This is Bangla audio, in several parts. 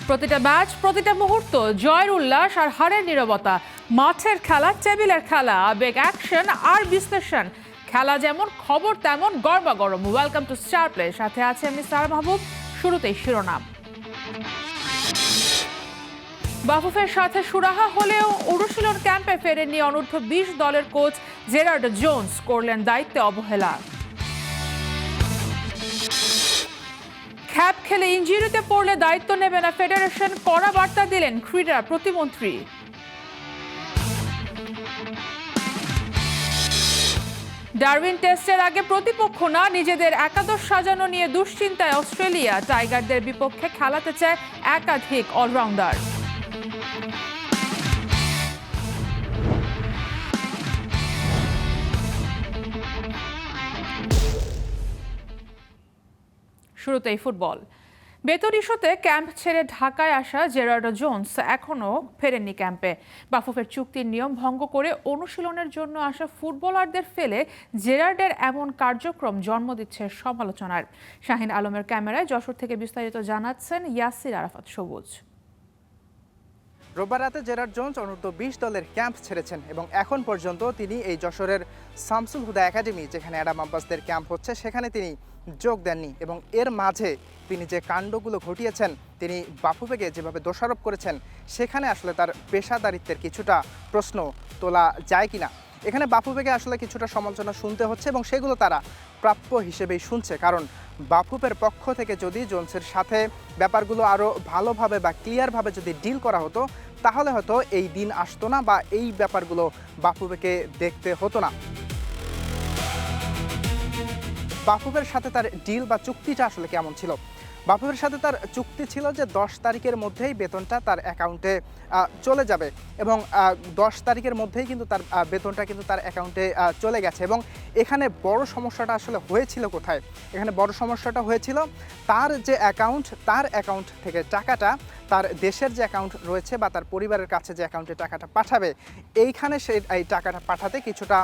প্রতিটা ম্যাচ, প্রতিটা মুহূর্ত, জয়ের উল্লাস আর হারের নীরবতা। মাঠের খেলা, টেবিলের খেলা, আবেগ, অ্যাকশন আর বিশ্লেষণ। খেলা যেমন, খবর তেমন গরমাগরম। ওয়েলকাম টু স্টার প্লে, সাথে আছে আমি সারা মাহবুব। শুরুতেই শিরোনাম। বাফুফের সাথে সুরাহা হলেও অনুশীলন ক্যাম্পে ফেরেননি অনূর্ধ্ব 20 দলের কোচ জেরার্ড জোন্স, করলেন দায়িত্বে অবহেলা। খ্যাপ খেলে ইনজুরিতে পড়লে দায়িত্ব নেবে না ফেডারেশন, কড়া বার্তা দিলেন ক্রীড়া প্রতিমন্ত্রী। ডারউইন টেস্টের আগে প্রতিপক্ষ না, নিজেদের একাদশ সাজানো নিয়ে দুশ্চিন্তায় অস্ট্রেলিয়া। টাইগারদের বিপক্ষে খেলাতে চায় একাধিক অলরাউন্ডার। শুরুতেই ফুটবল। বেতন ইস্যুতে ক্যাম্প ছেড়ে ঢাকায় আসা জেরার্ড জোন্স এখনও ফেরেননি ক্যাম্পে। বাফুফের চুক্তির নিয়ম ভঙ্গ করে অনুশীলনের জন্য আসা ফুটবলারদের ফেলে জেরার্ডের এমন কার্যক্রম জন্ম দিচ্ছে সমালোচনার। শাহিন আলমের ক্যামেরায় যশোর থেকে বিস্তারিত জানাচ্ছেন ইয়াসির আরাফাত সবুজ। রোববার রাতে জেরার্ড জোন্স অনূর্ধ্ব 20 দলের ক্যাম্প ছেড়েছেন এবং এখন পর্যন্ত তিনি এই যশোরের শামসুল হুদা একাডেমি, যেখানে অ্যাডাম আব্বাসদের ক্যাম্প হচ্ছে, সেখানে তিনি যোগ দেননি। এবং এর মাঝে তিনি যে কাণ্ডগুলো ঘটিয়েছেন, তিনি বাফুফেকে যেভাবে দোষারোপ করেছেন, সেখানে আসলে তার পেশাদারিত্বের কিছুটা প্রশ্ন তোলা যায় কিনা। এখানে বাফুফেকে আসলে কিছুটা সমালোচনা শুনতে হচ্ছে এবং সেগুলো তারা প্রাপ্য হিসেবেই শুনছে। কারণ বাফুফের পক্ষ থেকে যদি জোন্সের সাথে ব্যাপারগুলো আরও ভালোভাবে বা ক্লিয়ারভাবে যদি ডিল করা হতো, তাহলে হয়তো এই দিন আসতো না বা এই ব্যাপারগুলো বাফুফেকে দেখতে হতো না। বাফুফের সাথে তার ডিল বা চুক্তিটা আসলে কেমন ছিল? বাফুফের সাথে তার চুক্তি ছিল যে 10 তারিখের মধ্যেই বেতনটা তার অ্যাকাউন্টে চলে যাবে এবং 10 তারিখের মধ্যেই কিন্তু তার বেতনটা কিন্তু তার অ্যাকাউন্টে চলে গেছে। এবং এখানে বড় সমস্যাটা আসলে হয়েছিল কোথায়? এখানে বড় সমস্যাটা হয়েছিল তার যে অ্যাকাউন্ট, তার অ্যাকাউন্ট থেকে টাকাটা তার দেশের যে অ্যাকাউন্ট রয়েছে বা তার পরিবারের কাছে যে অ্যাকাউন্টে টাকাটা পাঠাবে, এইখানে এই টাকাটা পাঠাতে কিছুটা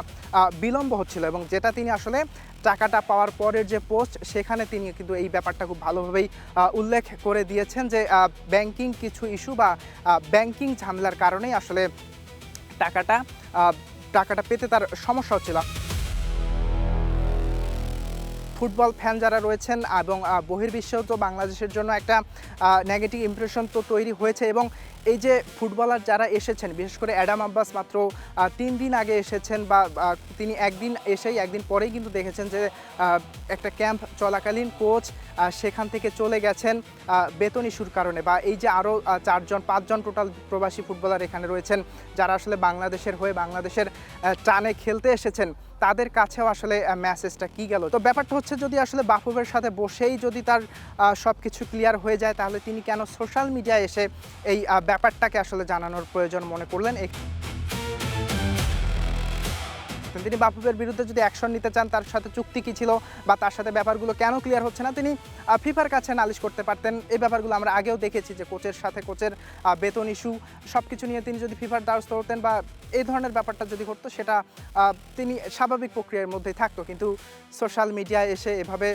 বিলম্ব হচ্ছিল। এবং যেটা তিনি আসলে টাকাটা পাওয়ার পরের যে পোস্ট, সেখানে তিনি কিন্তু এই ব্যাপারটা খুব ভালোভাবেই উল্লেখ করে দিয়েছেন যে ব্যাংকিং কিছু ইস্যু বা ব্যাংকিং ঝামেলার কারণেই আসলে টাকাটা পেতে তার সমস্যা হচ্ছিল। ফুটবল ফ্যান যারা রয়েছেন এবং বহির্বিশ্বেও তো বাংলাদেশের জন্য একটা নেগেটিভ ইমপ্রেশন তো তৈরি হয়েছে। এবং এই যে ফুটবলার যারা এসেছেন, বিশেষ করে অ্যাডাম আব্বাস মাত্র 3 দিন আগে এসেছেন বা তিনি একদিন এসেই একদিন পরেই কিন্তু দেখেছেন যে একটা ক্যাম্প চলাকালীন কোচ সেখান থেকে চলে গেছেন বেতন ইস্যুর কারণে। বা এই যে আরও 4-5জন টোটাল প্রবাসী ফুটবলার এখানে রয়েছেন, যারা আসলে বাংলাদেশের হয়ে বাংলাদেশের টানে খেলতে এসেছেন, তাদের কাছেও আসলে মেসেজটা কি গেল। তো ব্যাপারটা হচ্ছে, যদি আসলে বাফুফের সাথে বসেই যদি তার সব কিছু ক্লিয়ার হয়ে যায়, তাহলে তিনি কেন সোশ্যাল মিডিয়ায় এসে এই ব্যাপারটাকে আসলে জানানোর প্রয়োজন মনে করলেন? তিনি বাফুফের বিরুদ্ধে যদি অ্যাকশন নিতে চান, তার সাথে চুক্তি কী ছিল বা তার সাথে ব্যাপারগুলো কেন ক্লিয়ার হচ্ছে না, তিনি ফিফার কাছে নালিশ করতে পারতেন। এই ব্যাপারগুলো আমরা আগেও দেখেছি যে কোচের সাথে কোচের বেতন ইস্যু সব কিছু নিয়ে তিনি যদি ফিফার দ্বারস্থ হতেন বা এই ধরনের ব্যাপারটা যদি ঘটতো, সেটা তিনি স্বাভাবিক প্রক্রিয়ার মধ্যেই থাকতো। কিন্তু সোশ্যাল মিডিয়ায় এসে এভাবে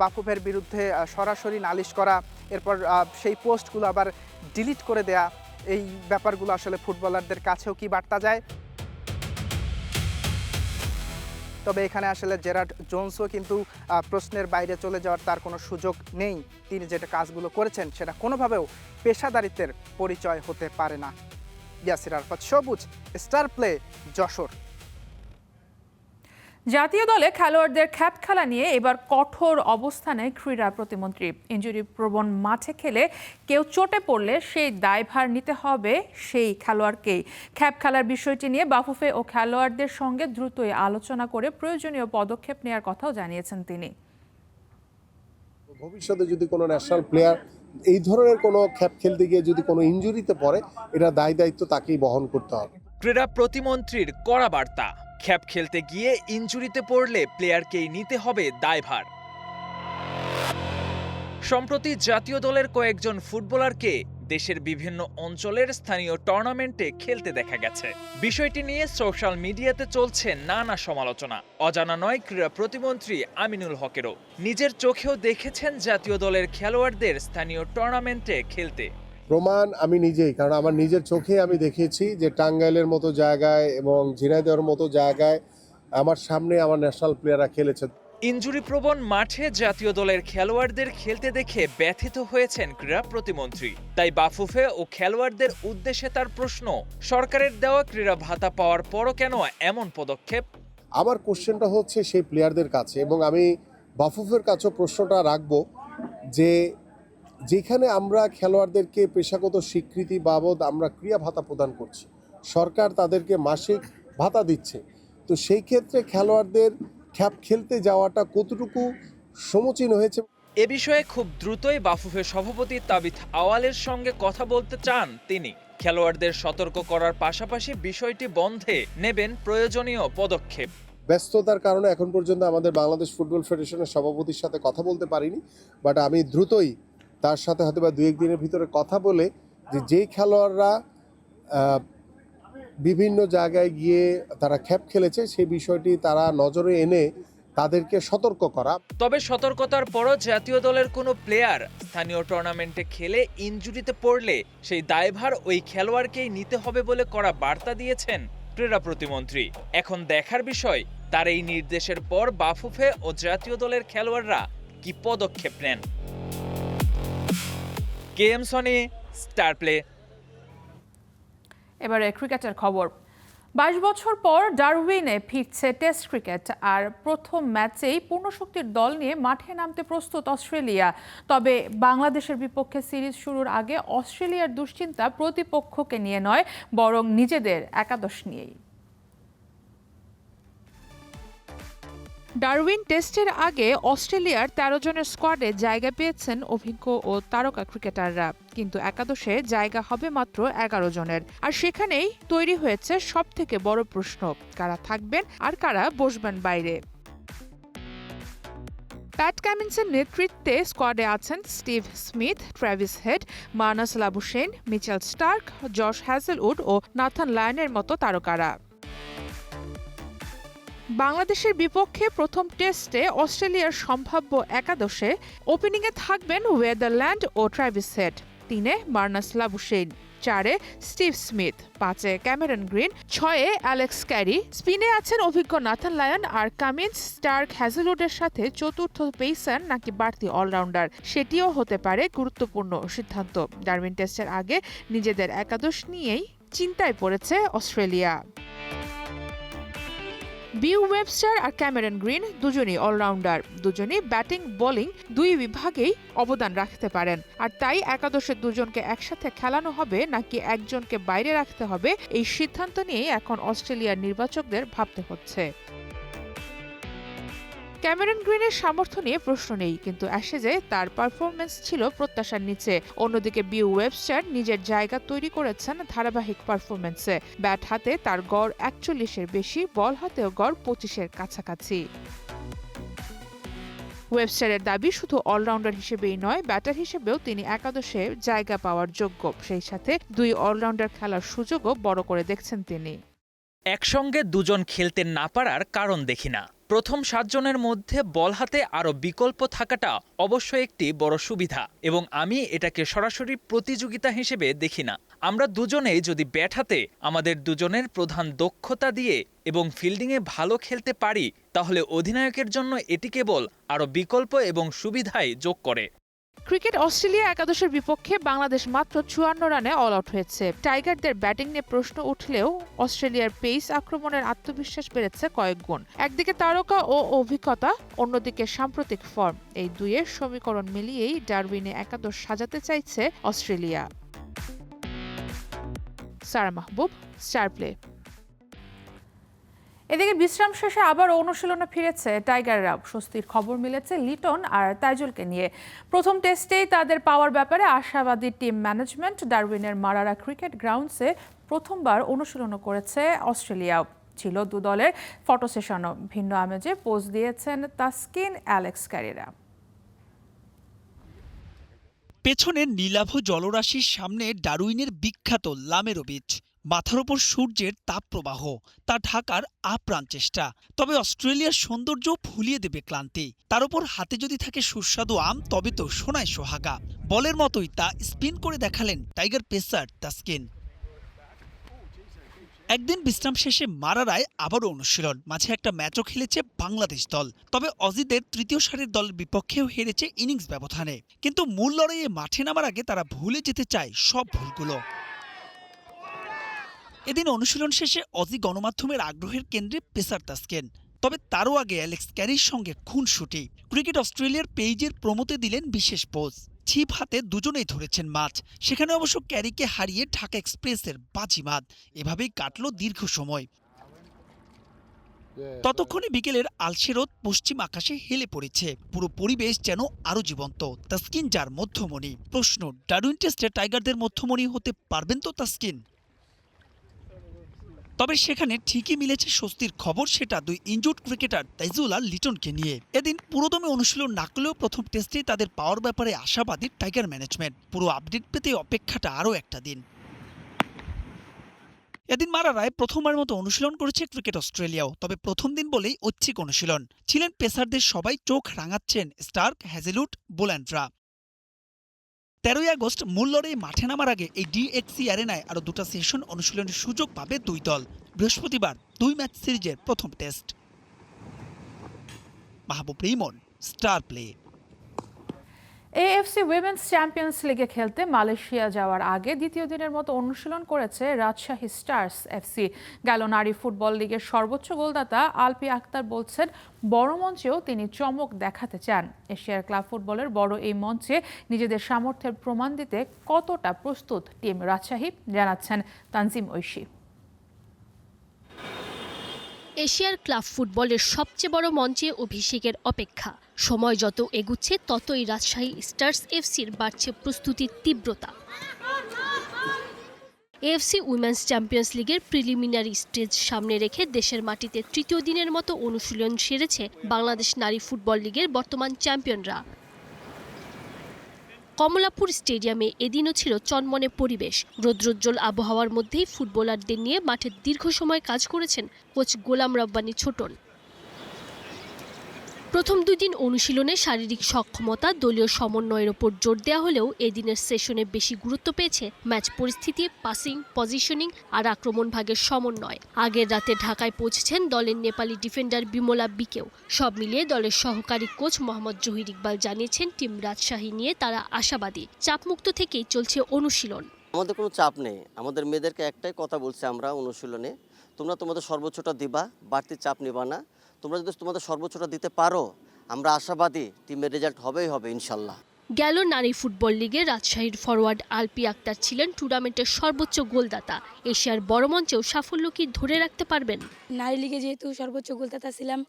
বাফুফের বিরুদ্ধে সরাসরি নালিশ করা, এরপর সেই পোস্টগুলো আবার ডিলিট করে দেয়া, এই ব্যাপারগুলো আসলে ফুটবলারদের কাছেও কি বার্তা যায়? তবে এখানে আসলে জেরার্ড জোন্সও কিন্তু প্রশ্নের বাইরে চলে যাওয়ার তার কোনো সুযোগ নেই। তিনি যেটা কাজগুলো করেছেন, সেটা কোনোভাবেও পেশাদারিত্বের পরিচয় হতে পারে না। ইয়াসির আরাফাত সবুজ, স্টার প্লে, যশোর। জাতীয় দলে খেলোয়াড়দের খ্যাপ খেলা নিয়ে এবার কঠোর অবস্থানে ক্রীড়া প্রতিমন্ত্রী। ইনজুরি প্রবণ মাঠে খেলে কেউ চোটে পড়লে সেই দায়ভার নিতে হবে সেই খেলোয়াড়কেই। খ্যাপ খেলার বিষয়টি নিয়ে বাফুফে ও খেলোয়াড়দের সঙ্গে দ্রুতই আলোচনা করে প্রয়োজনীয় পদক্ষেপ নেওয়ার কথাও জানিয়েছেন তিনি। ভবিষ্যতে যদি কোনো ন্যাশনাল প্লেয়ার এই ধরনের কোনো খ্যাপ খেলতে গিয়ে যদি কোনো ইনজুরিতে পড়ে, এটা দায়িত্ব তাকেই বহন করতে হবে। ক্রীড়া প্রতিমন্ত্রীর কড়া বার্তা, খ্যাপ খেলতে গিয়ে ইনজুরিতে পড়লে প্লেয়ারকেই নিতে হবে দায়ভার। সম্প্রতি জাতীয় দলের কয়েকজন ফুটবলারকে দেশের বিভিন্ন অঞ্চলের স্থানীয় টুর্নামেন্টে খেলতে দেখা গেছে। বিষয়টি নিয়ে সোশ্যাল মিডিয়াতে চলছে নানা সমালোচনা। অজানা নয় ক্রীড়া প্রতিমন্ত্রী আমিনুল হকেরও। নিজের চোখেও দেখেছেন জাতীয় দলের খেলোয়াড়দের স্থানীয় টুর্নামেন্টে খেলতে। প্রমাণ আমি নিজেই, কারণ আমার নিজের চোখে আমি দেখেছি যে টাঙ্গাইলের মতো জায়গায় এবং ঝিনাইদহের মতো জায়গায় আমার সামনে আমার ন্যাশনাল প্লেয়াররা খেলেছে। ইনজুরি প্রবণ মাঠে জাতীয় দলের খেলোয়াড়দের খেলতে দেখে ব্যথিত হয়েছেন ক্রীড়া প্রতিমন্ত্রী। তাই বাফুফে ও খেলোয়াড়দের উদ্দেশ্যে তার প্রশ্ন, সরকারের দেওয়া ক্রীড়া ভাতা পাওয়ার পরও কেন এমন পদক্ষেপ? আমার কোশ্চেনটা হচ্ছে সেই প্লেয়ারদের কাছে, এবং আমি বাফুফের কাছেও প্রশ্নটা রাখবো যে যেখানে আমরা খেলোয়াড়দেরকে পেশাগত স্বীকৃতি বাবদ আমরা ক্রীড়া ভাতা প্রদান করছি, সরকার তাদেরকে মাসিক ভাতা দিচ্ছে, তো সেই ক্ষেত্রে খেলোয়াড়দের খেলতে যাওয়াটা কতটুকু সমীচীন হয়েছে? এ বিষয়ে খুব দ্রুতই বাফুফে সভাপতি তাবিথ আওয়ালের সঙ্গে কথা বলতে চান তিনি। খেলোয়াড়দের সতর্ক করার পাশাপাশি বিষয়টি বন্ধে নেবেন প্রয়োজনীয় পদক্ষেপ। ব্যস্ততার কারণে এখন পর্যন্ত আমাদের বাংলাদেশ ফুটবল ফেডারেশনের সভাপতির সাথে কথা বলতে পারিনি, বাট আমি দ্রুতই তার সাথে হয়তো বা 2-1 দিনের ভিতরে কথা বলে যেই খেলোয়াড়রা বিভিন্ন জায়গায় গিয়ে তারা খেলেছে সেই বিষয়টি তারা নজরে এনে তাদেরকে সতর্ক করা। তবে সতর্কতার পরও জাতীয় দলের কোনো প্লেয়ার স্থানীয় টুর্নামেন্টে খেলে ইনজুরিতে পড়লে সেই দায়ভার ওই খেলোয়াড়কেই নিতে হবে বলে কড়া বার্তা দিয়েছেন ক্রীড়া প্রতিমন্ত্রী। এখন দেখার বিষয় তার এই নির্দেশের পর বাফুফে ও জাতীয় দলের খেলোয়াড়রা কি পদক্ষেপ নেন। KM Sony, star play. এবারে ক্রিকেটের খবর। 22 বছর পর ডারউইনে ফিরছে টেস্ট ক্রিকেট, আর প্রথম ম্যাচেই পূর্ণশক্তির দল নিয়ে মাঠে নামতে প্রস্তুত অস্ট্রেলিয়া। তবে বাংলাদেশের বিপক্ষে সিরিজ শুরুর আগে অস্ট্রেলিয়ার দুশ্চিন্তা প্রতিপক্ষকে নিয়ে নয়, বরং নিজেদের একাদশ নিয়েই। ডারউইন টেস্টের আগে অস্ট্রেলিয়ার 13 জনের স্কোয়াডে জায়গা পেয়েছেন অভিজ্ঞ ও তারকা ক্রিকেটাররা, কিন্তু একাদশে জায়গা হবে মাত্র 11 জনের। আর সেখানেই তৈরি হয়েছে সবথেকে বড় প্রশ্ন, কারা থাকবেন আর কারা বসবেন বাইরে। প্যাট কামিন্সের নেতৃত্বে স্কোয়াডে আছেন Steve Smith, Travis Head, Marnus Labuschagne, Mitchell Starc, Josh Hazlewood ও নাথান লায়নের মতো তারকারা। বাংলাদেশের বিপক্ষে প্রথম টেস্টে অস্ট্রেলিয়ার সম্ভাব্য একাদশে ওপেনিংয়ে থাকবেন ওয়েদারল্যান্ড ও ট্র্যাভিস হেড, 3-এ মার্নাস লাবুশেন, 4-এ স্টিভ স্মিথ, 5-এ ক্যামেরন গ্রিন, 6-এ অ্যালেক্স ক্যারি। স্পিনে আছেন অভিজ্ঞ নাথান লায়ন, আর কামিন্স, স্টার্ক, হ্যাজেলউডের সাথে চতুর্থ পেসার নাকি বাড়তি অলরাউন্ডার, সেটিও হতে পারে গুরুত্বপূর্ণ সিদ্ধান্ত। ডারউইন টেস্টের আগে নিজেদের একাদশ নিয়েই চিন্তায় পড়েছে অস্ট্রেলিয়া। বিউ ওয়েবস্টার আর ক্যামেরন গ্রিন দুজনই অলরাউন্ডার, দুজনই ব্যাটিং বোলিং দুই বিভাগেই অবদান রাখতে পারেন। আর তাই একাদশের দুজনকে একসাথে খেলানো হবে নাকি একজনকে বাইরে রাখতে হবে, এই সিদ্ধান্ত নিয়েই এখন অস্ট্রেলিয়ার নির্বাচকদের ভাবতে হচ্ছে। ক্যামেরন গ্রিনের সামর্থ্য নিয়ে প্রশ্ন নেই, কিন্তু অ্যাশেজে তার পারফরমেন্স ছিল প্রত্যাশার নিচে। অন্যদিকে বিউ ওয়েবস্টার নিজের জায়গা তৈরি করেছেন ধারাবাহিক পারফরমেন্সে। ব্যাট হাতে তার গড় 41-এর বেশি, বল হাতেও গড় 25-এর কাছাকাছি। ওয়েবস্টারের দাবি শুধু অলরাউন্ডার হিসেবেই নয়, ব্যাটার হিসেবেও তিনি একাদশে জায়গা পাওয়ার যোগ্য। সেই সাথে দুই অলরাউন্ডার খেলার সুযোগও বড় করে দেখছেন তিনি। একসঙ্গে দুজন খেলতে না পারার কারণ দেখি না। প্রথম 7 জনের মধ্যে বল হাতে আরও বিকল্প থাকাটা অবশ্যই একটি বড় সুবিধা, এবং আমি এটাকে সরাসরি প্রতিযোগিতা হিসেবে দেখি না। আমরা দুজনেই যদি ব্যাট হাতে আমাদের দুজনের প্রধান দক্ষতা দিয়ে এবং ফিল্ডিংয়ে ভালো খেলতে পারি, তাহলে অধিনায়কের জন্য এটি কেবল আরও বিকল্প এবং সুবিধাই যোগ করে। ক্রিকেট অস্ট্রেলিয়া একাদশের বিপক্ষে বাংলাদেশ মাত্র 54 রানে অল আউট হয়েছে। টাইগারদের ব্যাটিং নিয়ে প্রশ্ন উঠলেও অস্ট্রেলিয়ার পেস আক্রমণের আত্মবিশ্বাস বেড়েছে কয়েক গুণ। একদিকে তারকা ও অভিজ্ঞতা, অন্যদিকে সাম্প্রতিক ফর্ম, এই দুইয়ের সমীকরণ মিলিয়েই ডারউইনে একাদশ সাজাতে চাইছে অস্ট্রেলিয়া। সারা মাহবুব, স্টার প্লে। এদিকে বিশ্রাম শেষে আবার অনুশীলনে ফিরেছে টাইগাররা। স্বস্তির খবর মিলেছে লিটন আর তাইজুলকে নিয়ে। প্রথম টেস্টেই তাদের পাওয়ার ব্যাপারে আশাবাদী টিম ম্যানেজমেন্ট। ডারউইনের মারারা ক্রিকেট গ্রাউন্ডসে প্রথমবার অনুশীলন করেছে অস্ট্রেলিয়া। ছিল দু দলের ফটো সেশনও। ভিন্ন আমেজে পোজ দিয়েছেন তাসকিন, অ্যালেক্স ক্যারিরা। পেছনে নীলাভ জলরাশির সামনে ডারউইনের বিখ্যাত লামেরো বিচ, মাথার ওপর সূর্যের তাপপ্রবাহ, তা ঢাকার আপ্রাণ চেষ্টা। তবে অস্ট্রেলিয়ার সৌন্দর্য ভুলিয়ে দেবে ক্লান্তি। তার উপর হাতে যদি থাকে সুস্বাদু আম, তবে তো সোনায় সোহাগা। বলের মতোই তা স্পিন করে দেখালেন টাইগার পেসার তাসকিন। একদিন বিশ্রাম শেষে মারারায় আবারও অনুশীলন, মাঝে একটা ম্যাচও খেলেছে বাংলাদেশ দল। তবে অজিদের তৃতীয় সারির দলের বিপক্ষেও হেরেছে ইনিংস ব্যবধানে। কিন্তু মূল লড়াইয়ে মাঠে নামার আগে তারা ভুলে যেতে চায় সব ভুলগুলো। এদিন অনুশীলন শেষে অজি গণমাধ্যমের আগ্রহের কেন্দ্রে পেসার তাসকিন। তবে তারও আগে অ্যালেক্স ক্যারির সঙ্গে খুনসুটি। ক্রিকেট অস্ট্রেলিয়ার পেজের প্রমোতে দিলেন বিশেষ পোজ। ছিপ হাতে দুজনেই ধরেছেন মাছ। সেখানে অবশ্য ক্যারিকে হারিয়ে ঢাকা এক্সপ্রেসের বাজিমাত। এভাবেই কাটল দীর্ঘ সময়। ততক্ষণে বিকেলের আলসে রোদ পশ্চিম আকাশে হেলে পড়েছে। পুরো পরিবেশ যেন আরো জীবন্ত। তাসকিন যার মধ্যমণি। প্রশ্ন, ডারউইন টেস্টে টাইগারদের মধ্যমণি হতে পারবেন তো তাসকিন? তবে সেখানে ঠিকই মিলেছে স্বস্তির খবর, সেটা দুই ইনজুর্ড ক্রিকেটার তাইজুল আর লিটনকে নিয়ে। এদিন পুরোদমে অনুশীলন না করলেও প্রথম টেস্টেই তাদের পাওয়ার ব্যাপারে আশাবাদী টাইগার ম্যানেজমেন্ট। পুরো আপডেট পেতে অপেক্ষাটা আরও একটা দিন। এদিন মারারায় প্রথমবার মতো অনুশীলন করেছে ক্রিকেট অস্ট্রেলিয়াও। তবে প্রথম দিন বলেই ঐচ্ছিক অনুশীলন ছিলেন পেসারদের সবাই। চোখ রাঙাচ্ছেন স্টার্ক, হ্যাজেলউড, বোল্যান্ডরা। 13ই আগস্ট মূল লড়াই মাঠে নামার আগে এই ডিএক্সি অ্যারেনায় আরও দুটো সেশন অনুশীলনের সুযোগ পাবে দুই দল। বৃহস্পতিবার 2 ম্যাচ সিরিজের প্রথম test. Mahbub Rimon, star play. AFC women's champions লিগে খেলতে মালয়েশিয়া যাওয়ার আগে দ্বিতীয় দিনের মতো অনুশীলন করেছে রাজশাহী স্টার্স এফসি। গেল নারী ফুটবল লিগের সর্বোচ্চ গোলদাতা আলপি আক্তার বলছেন, বড় মঞ্চেও তিনি চমক দেখাতে চান। এশিয়ার ক্লাব ফুটবলের বড় এই মঞ্চে নিজেদের সামর্থ্যের প্রমাণ দিতে কতটা প্রস্তুত টিম রাজশাহী, জানাচ্ছেন তানজিম ঐশী। এশিয়ার ক্লাব ফুটবলের সবচেয়ে বড় মঞ্চে অভিষেকের অপেক্ষা। সময় যত এগুচ্ছে ততই রাজশাহী স্টার্স এফসির বাড়ছে প্রস্তুতির তীব্রতা। এএফসি উইমেন্স চ্যাম্পিয়ন্স লিগের প্রিলিমিনারি স্টেজ সামনে রেখে দেশের মাটিতে তৃতীয় দিনের মতো অনুশীলন সেরেছে বাংলাদেশ নারী ফুটবল লিগের বর্তমান চ্যাম্পিয়নরা। কমলাপুর স্টেডিয়ামে এদিনও ছিল চনমনে পরিবেশ। রৌদ্রোজ্জ্বল আবহাওয়ার মধ্যেই ফুটবলারদের নিয়ে মাঠে দীর্ঘ সময় কাজ করেছেন কোচ গোলাম রব্বানী ছোটন। প্রথম 2 দিন অনুশীলনে শারীরিক সক্ষমতা, দলীয় সমন্বয়ের ওপর জোর দেওয়া হলেও এদিনের সেশনে বেশি গুরুত্ব পেয়েছে ম্যাচ পরিস্থিতি, পাসিং, পজিশনিং আর আক্রমণ ভাগের সমন্বয়। আগের রাতে ঢাকায় পৌঁছেছেন দলের নেপালি ডিফেন্ডার বিমলা বিকেও। সব মিলিয়ে দলের সহকারী কোচ মোহাম্মদ জহির ইকবাল জানিয়েছেন, টিম রাজশাহী নিয়ে তারা আশাবাদী। চাপমুক্ত থেকেই চলছে অনুশীলন। আমাদের কোনো চাপ নেই। আমাদের মেয়েদেরকে একটাই কথা বলছি আমরা অনুশীলনে, তোমরা তোমাদের সর্বোচ্চটা দিবা, বাড়তি চাপ নিবা না। তোমরা যদি তোমাদের সর্বোচ্চটা দিতে পারো, আমরা আশাবাদী টিমের রেজাল্ট হবেই হবে ইনশাল্লাহ। গেল নারী ফুটবল লিগে রাজশাহীর ফরওয়ার্ড আলপি আক্তার ছিলেন টুর্নামেন্টের সর্বোচ্চ গোলদাতা। এশিয়ার বড় মঞ্চেও সাফল্য কি ধরে রাখতে পারবেন? নারী লিগে যেহেতু সর্বোচ্চ গোলদাতা ছিলাম,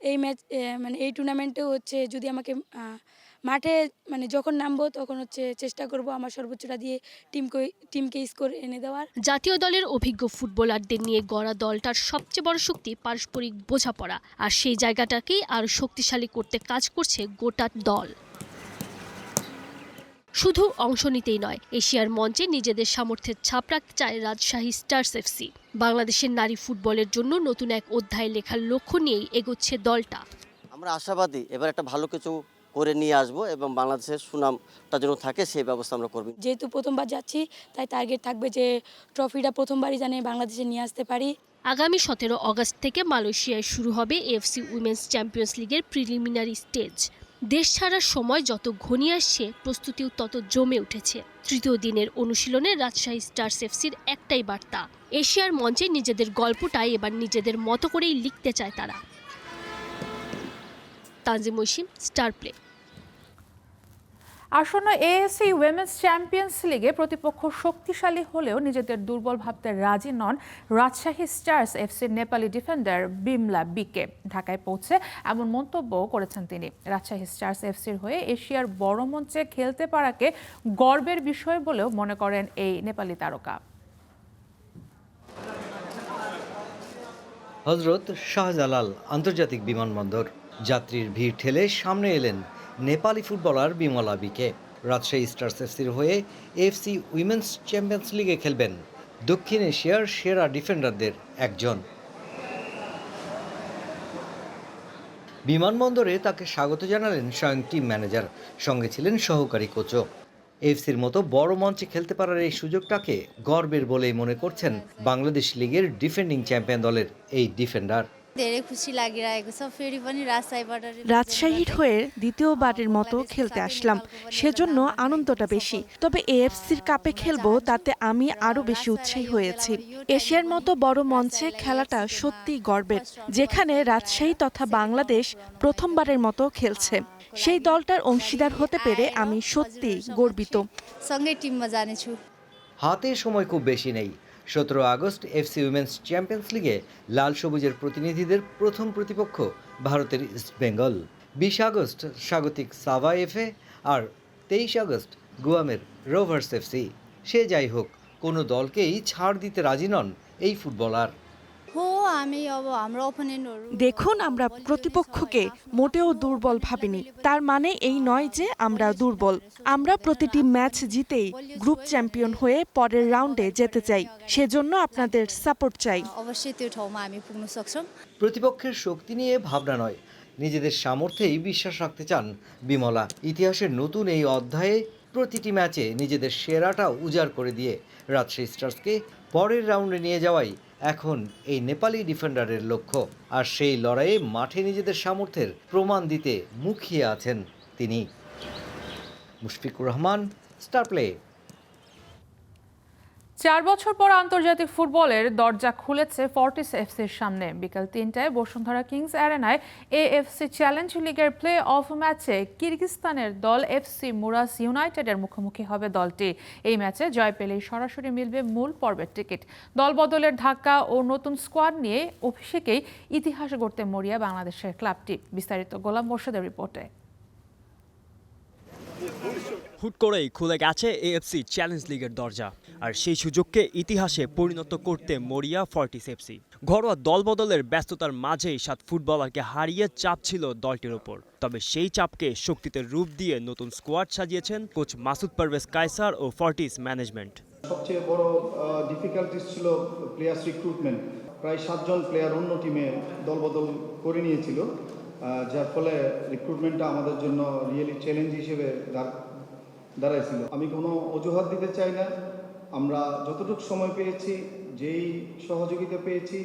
এই ম্যাচ এই টুর্নামেন্টেও যদি আমাকে মাঠে যখন নামবো তখন চেষ্টা করব আমার সর্বোচ্চটা দিয়ে টিমকে স্কোর এনে দেওয়ার। জাতীয় দলের অভিজ্ঞ ফুটবলারদের নিয়ে গড়া দলটার সবচেয়ে বড় শক্তি পারস্পরিক বোঝাপড়া, আর সেই জায়গাটাকেই আরও শক্তিশালী করতে কাজ করছে গোটা দল। শুধু অংশ নিতেই নয়, এশিয়ার মঞ্চে নিজেদের সামর্থ্যের ছাপ রাখতে চায় রাজশাহী স্টার্স এফসি। বাংলাদেশের নারী ফুটবলের জন্য নতুন এক অধ্যায় লেখার লক্ষ্য নিয়েই এগোচ্ছে দলটা। আমরা আশাবাদী এবার একটা ভালো কিছু করে নিয়ে আসবো এবং বাংলাদেশের সুনামটা যেন থাকে সেই ব্যবস্থা আমরা করব। যেহেতু প্রথমবার যাচ্ছি, তাই টার্গেট থাকবে যে ট্রফিটা প্রথমবারই জানে বাংলাদেশে নিয়ে আসতে পারি। আগামী 17 আগস্ট থেকে মালয়েশিয়ায় শুরু হবে এএফসি উইমেন্স চ্যাম্পিয়ন্স লিগের প্রিলিমিনারি স্টেজ। দেশ ছাড়ার সময় যত ঘনিয়ে আসছে, প্রস্তুতিও তত জমে উঠেছে। তৃতীয় দিনের অনুশীলনে রাজশাহী স্টার্স এফসির একটাই বার্তা, এশিয়ার মঞ্চে নিজেদের গল্পটাই এবার নিজেদের মতো করেই লিখতে চায় তারা। Tanzim Oishi, star play. আসন্ন এএফসি উইমেন্স চ্যাম্পিয়ন্স লিগে প্রতিপক্ষ শক্তিশালী হলেও নিজেদের দুর্বল ভাবতে রাজি নন রাজশাহী স্টার্স এফসির নেপালি ডিফেন্ডার বিমলা বিকে। ঢাকায় পৌঁছে এমন মন্তব্য করেছেন তিনি। রাজশাহী স্টার্স এফসির হয়ে এশিয়ার বড় মঞ্চে খেলতে পারাকে গর্বের বিষয় বলেও মনে করেন এই নেপালি তারকা। হজরত শাহজালাল আন্তর্জাতিক বিমানবন্দর, যাত্রীর ভিড় ঠেলে সামনে এলেন নেপালি ফুটবলার বিমলা বিকে। রাজশাহী স্টার্স এফসির হয়ে এএফসি উইমেন্স চ্যাম্পিয়ন্স লিগে খেলবেন। দক্ষিণ এশিয়ার সেরা ডিফেন্ডারদের একজন। বিমানবন্দরে তাকে স্বাগত জানালেন স্বয়ং টিম ম্যানেজার, সঙ্গে ছিলেন সহকারী কোচও। এফসির মতো বড় মঞ্চে খেলতে পারার এই সুযোগটাকে গর্বের বলেই মনে করছেন বাংলাদেশ লিগের ডিফেন্ডিং চ্যাম্পিয়ন দলের এই ডিফেন্ডার। রাজশাহীর হয়ে দ্বিতীয়বারের মতো খেলতে আসলাম, সেজন্য আনন্দটা বেশি। তবে এএফসির কাপে খেলবো, তাতে আমি আরো বেশি উৎসাহী হয়েছি। এশিয়ার মতো বড় মঞ্চে খেলাটা সত্যিই গর্বের, যেখানে রাজশাহী তথা বাংলাদেশ প্রথমবারের মতো খেলছে। সেই দলটার অংশীদার হতে পেরে আমি সত্যি গর্বিত। হাতে সময় খুব বেশি নেই। 17 আগস্ট এফসি উইমেন্স চ্যাম্পিয়ন্স লিগে লাল সবুজের প্রতিনিধিদের প্রথম প্রতিপক্ষ ভারতের ইস্টবেঙ্গল। 20 আগস্ট স্বাগতিক সাভা এফএ আর 23 আগস্ট গুয়ামের রোভার্স এফসি। সে যাই হোক, কোনো দলকেই ছাড় দিতে রাজি নন এই ফুটবলার। দেখুন, আমরা প্রতিপক্ষকে মোটেও দুর্বল ভাবিনি। তার মানে এই নয় যে আমরা দুর্বল। আমরা প্রতিটি ম্যাচ জিতেই গ্রুপ চ্যাম্পিয়ন হয়ে পরের রাউন্ডে যেতে চাই। সেজন্য আপনাদের সাপোর্ট চাই। প্রতিপক্ষের শক্তি নিয়ে ভাবনা নয়, নিজেদের সামর্থ্যেই বিশ্বাস রাখতে চান বিমলা। ইতিহাসের নতুন এই অধ্যায়ে প্রতিটি ম্যাচে নিজেদের সেরাটা উজাড় করে দিয়ে রাজশাহী স্টার্সকে পরের রাউন্ডে নিয়ে যাওয়াই এখন এই নেপালি ডিফেন্ডারের লক্ষ্য। আর সেই লড়াইয়ে মাঠে নিজেদের সামর্থ্যের প্রমাণ দিতে মুখিয়ে আছেন তিনি। Mushfiqur Rahman, star play. 4 বছর পর আন্তর্জাতিক ফুটবলের দরজা খুলেছে ফর্টিস এফসির সামনে। বিকেল 3টায় বসুন্ধরা কিংস অ্যারেনায় এএফসি চ্যালেঞ্জ লিগের প্লে অফ ম্যাচে কিরগিজস্তানের দল এফসি মুরাস ইউনাইটেডের মুখোমুখি হবে দলটি। এই ম্যাচে জয় পেলেই সরাসরি মিলবে মূল পর্বের টিকিট। দলবদলের ধাক্কা ও নতুন স্কোয়াড নিয়ে অভিষেকেই ইতিহাস গড়তে মরিয়া বাংলাদেশের ক্লাবটি। বিস্তারিত গোলাম মোর্শেদের রিপোর্টে। হুট করেই খুলে গেছে এএফসি চ্যালেঞ্জ লিগের দরজা, আর সেই সুযোগকে ইতিহাসে পরিণত করতে মরিয়া ফর্টিস এফসি। ঘরোয়া দলবদলের ব্যস্ততার মাঝেই 7 ফুটবলারকে হারিয়ে চাপ ছিল দলটির ওপর। তবে সেই চাপকে শক্তিতে রূপ দিয়ে নতুন স্কোয়াড সাজিয়েছেন কোচ মাসুদ পারভেজ কায়সার ও ফর্টিস ম্যানেজমেন্ট। সবচেয়ে বড় ডিফিকাল্টিস ছিল প্লেয়ার্স রিক্রুটমেন্ট। প্রায় 7 জন প্লেয়ার অন্য টিমে দলবদল করে নিয়েছিল, যার ফলে রিক্রুটমেন্টটা আমাদের জন্য রিয়েলি চ্যালেঞ্জ হিসেবে দাঁড়াইছিল। আমি কোনো অজুহাত দিতে চাই না। আমরা যতটুকু সময় পেয়েছি, যেই সহযোগিতা পেয়েছি,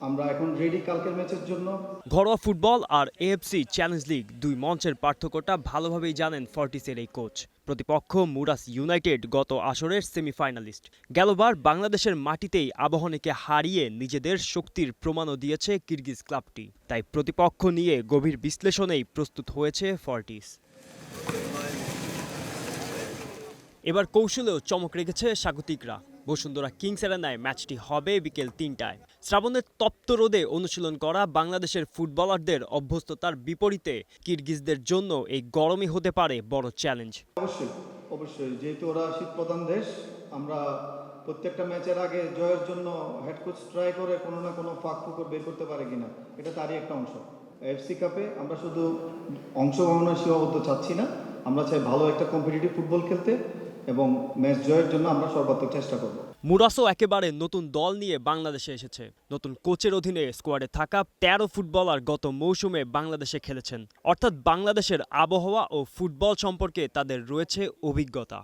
আমরা এখন রেডি কালকের ম্যাচের জন্য। ঘরোয়া ফুটবল আর এএফসি চ্যালেঞ্জ লিগ দুই মঞ্চের পার্থক্যটা ভালোভাবেই জানেন ফর্টিসের এই কোচ। প্রতিপক্ষ মুরাস ইউনাইটেড গত আসরের সেমিফাইনালিস্ট। গেলবার বাংলাদেশের মাটিতেই আবাহনীকে হারিয়ে নিজেদের শক্তির প্রমাণও দিয়েছে কিরগিজ ক্লাবটি। তাই প্রতিপক্ষ নিয়ে গভীর বিশ্লেষণেই প্রস্তুত হয়েছে ফর্টিস। এবার কৌশলেও চমক রেখেছে স্বাগতিকরা। বসুন্ধরা কিংস অ্যারেনায় ম্যাচটি হবে বিকেল 3টায়। শ্রাবণের তপ্ত রোদে অনুশীলন করা বাংলাদেশের ফুটবলারদের অভ্যস্ততার বিপরীতে কিরগিজদের জন্য এই গরমই হতে পারে বড় চ্যালেঞ্জ। অবশ্যই যেহেতু ওরা শীতপ্রধান দেশ, আমরা প্রত্যেকটা ম্যাচের আগে জয়ের জন্য হেড কোচ ট্রাই করে কোনো না কোনো ফাঁক ফুকর বের করতে পারে কিনা, এটা তারই একটা অংশ। এফসি কাপে আমরা শুধু অংশগ্রহণের সীমাবদ্ধ চাচ্ছি না, আমরা চাই ভালো একটা কম্পিটিটিভ ফুটবল খেলতে এবং ম্যাচ জয়ের জন্য আমরা সর্বাত্মক চেষ্টা করব। মুরাসও একেবারে নতুন দল নিয়ে বাংলাদেশে এসেছে। নতুন কোচের অধীনে স্কোয়াডে থাকা 13 ফুটবলার গত মৌসুমে বাংলাদেশে খেলেছেন। অর্থাৎ বাংলাদেশের আবহাওয়া ও ফুটবল সম্পর্কে তাদের রয়েছে অভিজ্ঞতা।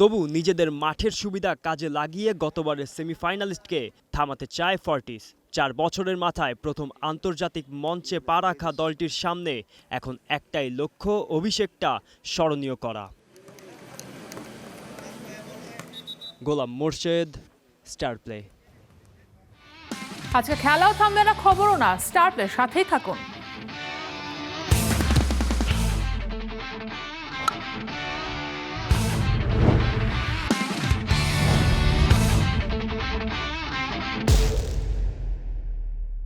তবু নিজেদের মাঠের সুবিধা কাজে লাগিয়ে গতবারের সেমিফাইনালিস্টকে থামাতে চায় ফর্টিস। 4 বছরের মাথায় প্রথম আন্তর্জাতিক মঞ্চে পা রাখা দলটির সামনে এখন একটাই লক্ষ্য, অভিষেকটা স্মরণীয় করা। গোলাম মোর্শেদ, স্টার প্লে। আজকে খেলাও থামবে না, খবরও না। স্টার প্লে সাথেই থাকুন।